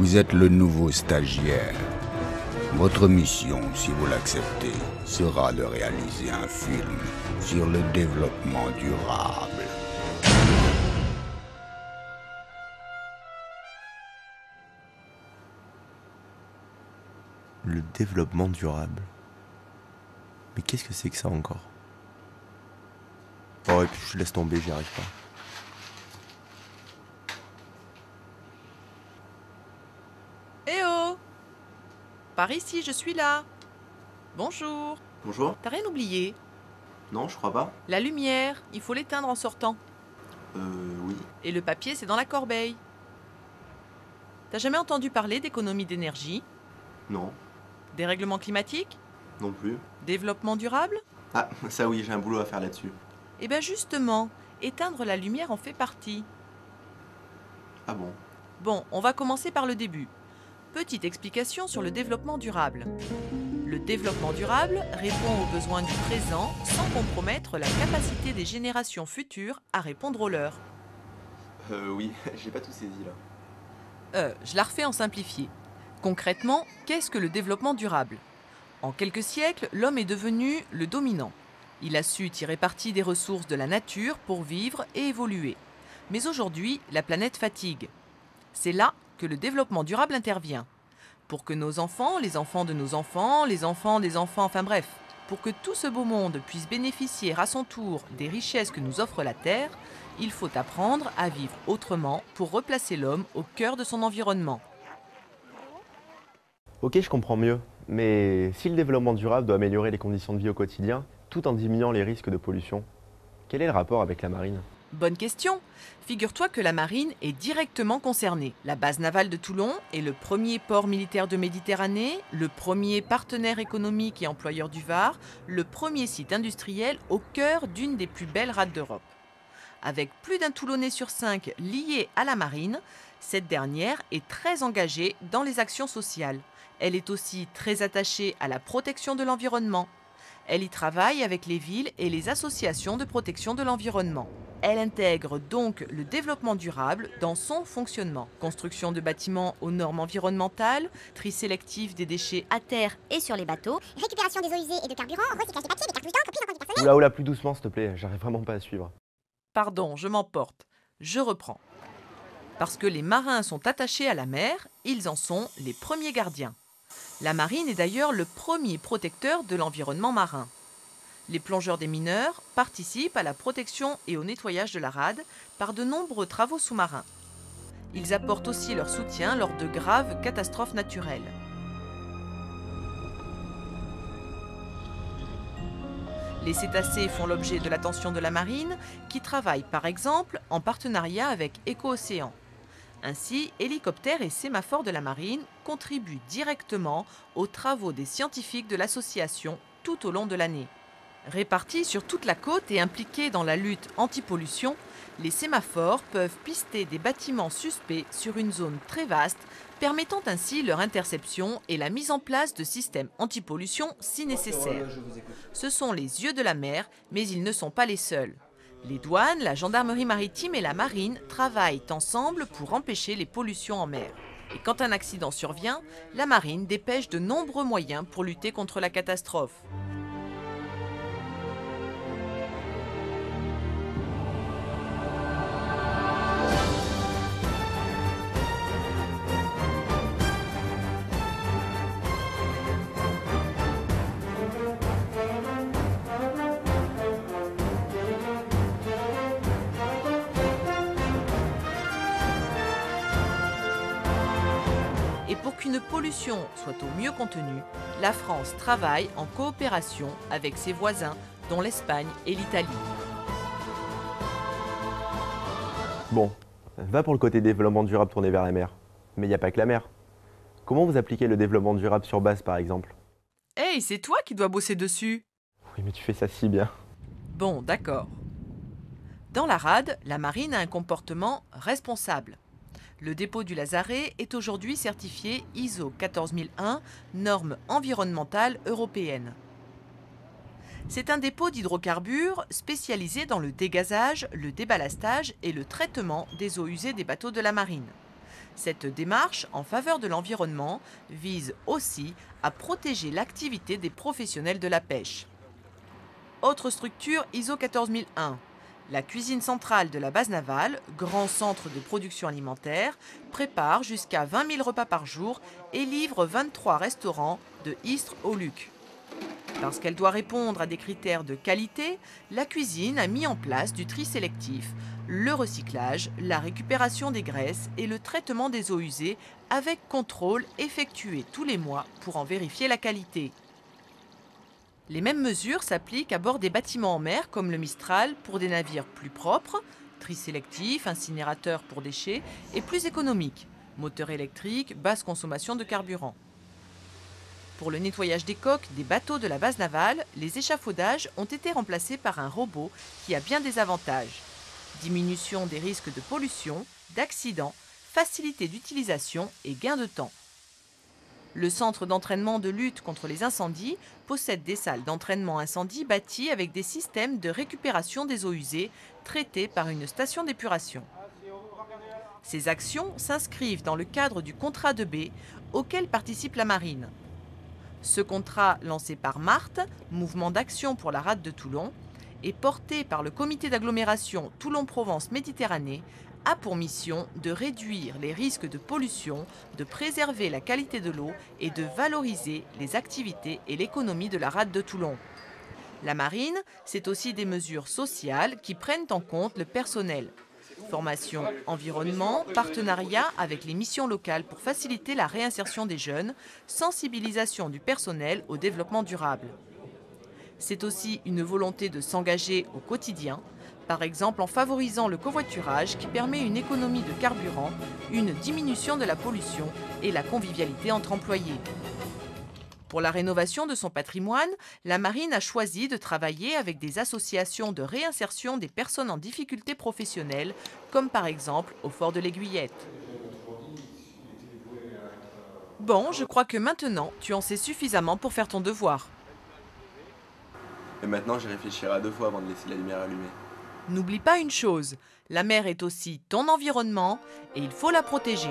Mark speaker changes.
Speaker 1: Vous êtes le nouveau stagiaire. Votre mission, si vous l'acceptez, sera de réaliser un film sur le développement durable.
Speaker 2: Le développement durable. Mais qu'est-ce que c'est que ça encore? Oh, et puis je laisse tomber, j'y arrive pas.
Speaker 3: Eh oh! Par ici, je suis là. Bonjour.
Speaker 2: Bonjour.
Speaker 3: T'as rien oublié?
Speaker 2: Non, je crois pas.
Speaker 3: La lumière, il faut l'éteindre en sortant.
Speaker 2: Oui.
Speaker 3: Et le papier, c'est dans la corbeille. T'as jamais entendu parler d'économie d'énergie?
Speaker 2: Non.
Speaker 3: Dérèglement climatique?
Speaker 2: Non plus.
Speaker 3: Développement durable?
Speaker 2: Ah, ça oui, j'ai un boulot à faire là-dessus.
Speaker 3: Eh bien justement, éteindre la lumière en fait partie.
Speaker 2: Ah bon?
Speaker 3: Bon, on va commencer par le début. Petite explication sur le développement durable. Le développement durable répond aux besoins du présent sans compromettre la capacité des générations futures à répondre aux leurs.
Speaker 2: Oui, j'ai pas tout saisi là.
Speaker 3: Je la refais en simplifié. Concrètement, qu'est-ce que le développement durable? En quelques siècles, l'homme est devenu le dominant. Il a su tirer parti des ressources de la nature pour vivre et évoluer. Mais aujourd'hui, la planète fatigue. C'est là que le développement durable intervient. Pour que nos enfants, les enfants de nos enfants, les enfants des enfants, enfin bref, pour que tout ce beau monde puisse bénéficier à son tour des richesses que nous offre la Terre, il faut apprendre à vivre autrement pour replacer l'homme au cœur de son environnement.
Speaker 4: Ok, je comprends mieux. Mais si le développement durable doit améliorer les conditions de vie au quotidien, tout en diminuant les risques de pollution, quel est le rapport avec la marine?
Speaker 3: Bonne question. Figure-toi que la marine est directement concernée. La base navale de Toulon est le premier port militaire de Méditerranée, le premier partenaire économique et employeur du Var, le premier site industriel au cœur d'une des plus belles rades d'Europe. Avec plus d'un Toulonnais sur 5 lié à la marine, cette dernière est très engagée dans les actions sociales. Elle est aussi très attachée à la protection de l'environnement. Elle y travaille avec les villes et les associations de protection de l'environnement. Elle intègre donc le développement durable dans son fonctionnement. Construction de bâtiments aux normes environnementales, tri sélectif des déchets
Speaker 5: à terre et sur les bateaux, récupération des eaux usées et de carburant, recyclage des papiers, des cartouches d'encre, prise en compte du personnel.
Speaker 4: Oula, plus doucement s'il te plaît, j'arrive vraiment pas à suivre.
Speaker 3: Pardon, je m'emporte. Je reprends. Parce que les marins sont attachés à la mer, ils en sont les premiers gardiens. La marine est d'ailleurs le premier protecteur de l'environnement marin. Les plongeurs des mineurs participent à la protection et au nettoyage de la rade par de nombreux travaux sous-marins. Ils apportent aussi leur soutien lors de graves catastrophes naturelles. Les cétacés font l'objet de l'attention de la marine, qui travaille par exemple en partenariat avec Éco-Océan. Ainsi, hélicoptères et sémaphores de la marine contribuent directement aux travaux des scientifiques de l'association tout au long de l'année. Répartis sur toute la côte et impliqués dans la lutte anti-pollution, les sémaphores peuvent pister des bâtiments suspects sur une zone très vaste, permettant ainsi leur interception et la mise en place de systèmes anti-pollution si nécessaire. Ce sont les yeux de la mer, mais ils ne sont pas les seuls. Les douanes, la gendarmerie maritime et la marine travaillent ensemble pour empêcher les pollutions en mer. Et quand un accident survient, la marine dépêche de nombreux moyens pour lutter contre la catastrophe. Et pour qu'une pollution soit au mieux contenue, la France travaille en coopération avec ses voisins, dont l'Espagne et l'Italie.
Speaker 4: Bon, va pour le côté développement durable tourné vers la mer. Mais il n'y a pas que la mer. Comment vous appliquez le développement durable sur base par exemple?
Speaker 3: Hey, c'est toi qui dois bosser dessus.
Speaker 4: Oui, mais tu fais ça si bien.
Speaker 3: Bon, d'accord. Dans la rade, la marine a un comportement responsable. Le dépôt du Lazaret est aujourd'hui certifié ISO 14001, norme environnementale européenne. C'est un dépôt d'hydrocarbures spécialisé dans le dégazage, le déballastage et le traitement des eaux usées des bateaux de la marine. Cette démarche en faveur de l'environnement vise aussi à protéger l'activité des professionnels de la pêche. Autre structure ISO 14001. La cuisine centrale de la base navale, grand centre de production alimentaire, prépare jusqu'à 20 000 repas par jour et livre 23 restaurants de Istres au Luc. Parce qu'elle doit répondre à des critères de qualité, la cuisine a mis en place du tri sélectif, le recyclage, la récupération des graisses et le traitement des eaux usées avec contrôle effectué tous les mois pour en vérifier la qualité. Les mêmes mesures s'appliquent à bord des bâtiments en mer comme le Mistral pour des navires plus propres, tri sélectif, incinérateur pour déchets et plus économiques, moteur électrique, basse consommation de carburant. Pour le nettoyage des coques des bateaux de la base navale, les échafaudages ont été remplacés par un robot qui a bien des avantages. Diminution des risques de pollution, d'accidents, facilité d'utilisation et gain de temps. Le centre d'entraînement de lutte contre les incendies possède des salles d'entraînement incendie bâties avec des systèmes de récupération des eaux usées traitées par une station d'épuration. Ces actions s'inscrivent dans le cadre du contrat de baie auquel participe la marine. Ce contrat, lancé par Marthe, Mouvement d'action pour la rade de Toulon, et porté par le comité d'agglomération Toulon-Provence-Méditerranée, a pour mission de réduire les risques de pollution, de préserver la qualité de l'eau et de valoriser les activités et l'économie de la rade de Toulon. La marine, c'est aussi des mesures sociales qui prennent en compte le personnel. Formation, environnement, partenariat avec les missions locales pour faciliter la réinsertion des jeunes, sensibilisation du personnel au développement durable. C'est aussi une volonté de s'engager au quotidien, par exemple en favorisant le covoiturage qui permet une économie de carburant, une diminution de la pollution et la convivialité entre employés. Pour la rénovation de son patrimoine, la marine a choisi de travailler avec des associations de réinsertion des personnes en difficulté professionnelle, comme par exemple au fort de l'Aiguillette. Bon, je crois que maintenant, tu en sais suffisamment pour faire ton devoir.
Speaker 2: Et maintenant, j'y réfléchirai à 2 fois avant de laisser la lumière allumée.
Speaker 3: N'oublie pas une chose, la mer est aussi ton environnement et il faut la protéger.